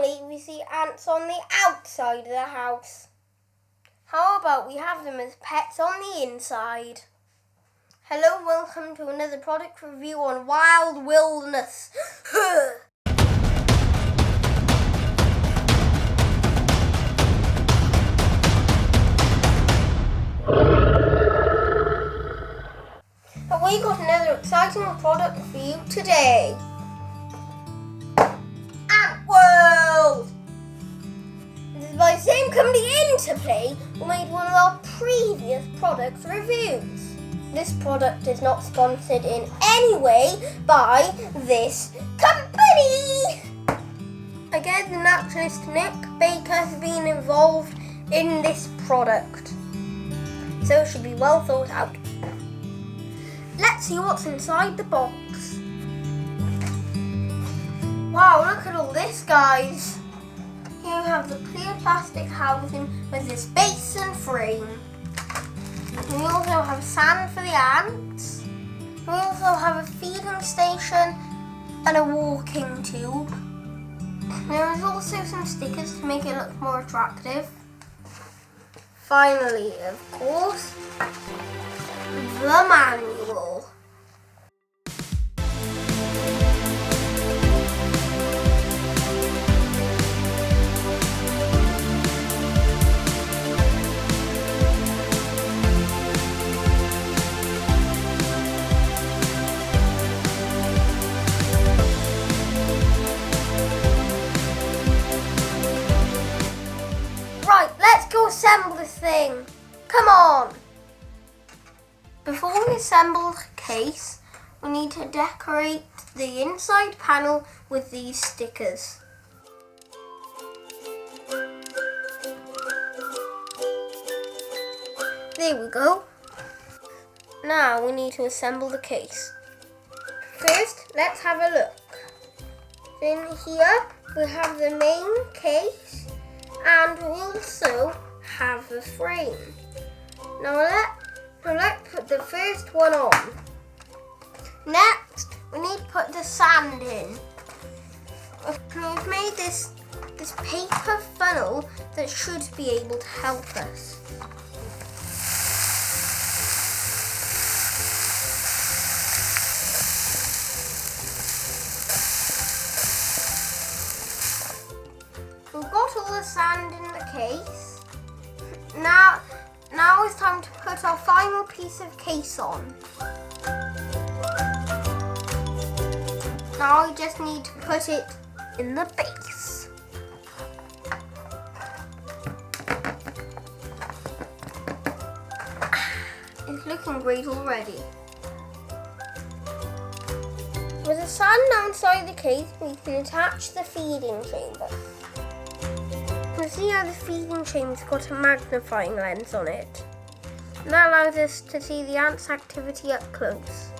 normally we see ants on the outside of the house. How about we have them as pets on the inside? Hello, welcome to another product review on Wild Wildness. But we got another exciting product for you today. Antworld! This is by the same company, Interplay, who made one of our previous product reviews. This product is not sponsored in any way by this company. Again, the naturalist Nick Baker has been involved in this product, so it should be well thought out. Let's see what's inside the box. Wow, look at all this, guys. Here we have the clear plastic housing with this base and frame. We also have sand for the ants. We also have a feeding station and a walking tube. There is also some stickers to make it look more attractive. Finally, of course, the manual. Right, let's go assemble this thing. Come on. Before we assemble the case, we need to decorate the inside panel with these stickers. There we go. Now we need to assemble the case. First, let's have a look. In here, we have the main case and we also have the frame. Now let's put the first one on. Next, we need to put the sand in. We've made this paper funnel that should be able to help us. We've got all the sand in the case. Now it's time to put our final piece of case on. Now we just need to put it in the base. It's looking great already. With the sand outside the case, we can attach the feeding chamber. You see how the feeding chamber's got a magnifying lens on it. And that allows us to see the ants' activity up close.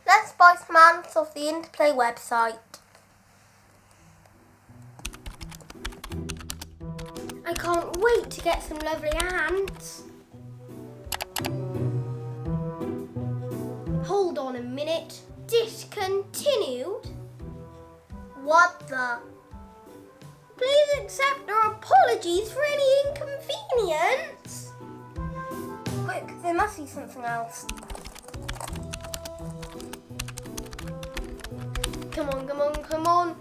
Let's buy some ants off the Interplay website. I can't wait to get some lovely ants. Hold on a minute. Discontinued? What the? Please accept our apologies for any inconvenience. Quick, there must be something else. Come on, come on, come on.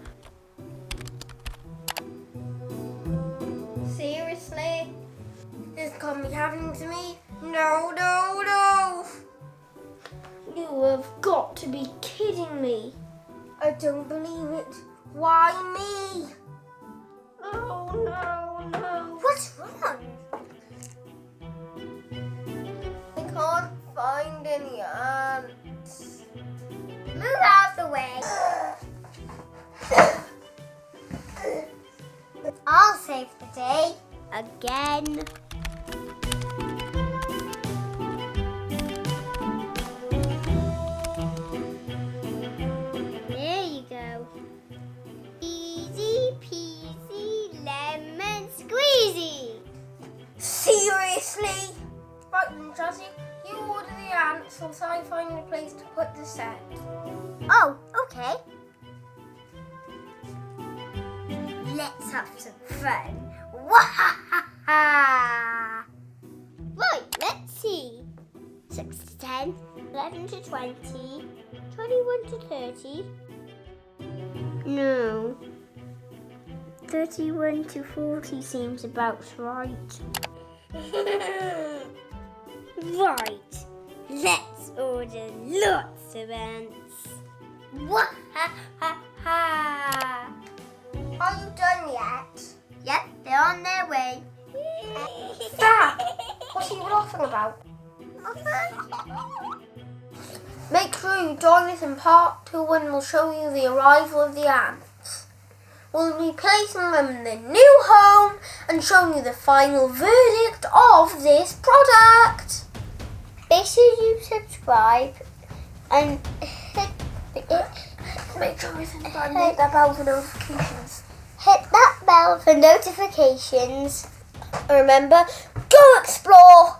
Seriously? This can't be happening to me. No, no, no. You have got to be kidding me. I don't believe it. Why me? No, no, no. What's wrong? I can't find any ants. Move out the way. I'll save the day. Again. There you go. Easy peasy lemon squeezy. ants whilst I find a place to put the set. Oh, okay. Let's have some fun. Wahaha! Right, let's see. 6 to 10, 11 to 20, 21 to 30. No. 31 to 40 seems about right. Right. Let's order lots of ants. Wahaha! Are you done yet? Yep, they're on their way. Dad, what are you laughing about? Make sure you join us in part 2 when we'll show you the arrival of the ants. We'll be placing them in their new home and showing you the final verdict of this product. Make sure you subscribe and hit Make sure you subscribe and hit that bell for notifications. Hit that bell for notifications. And remember, go explore!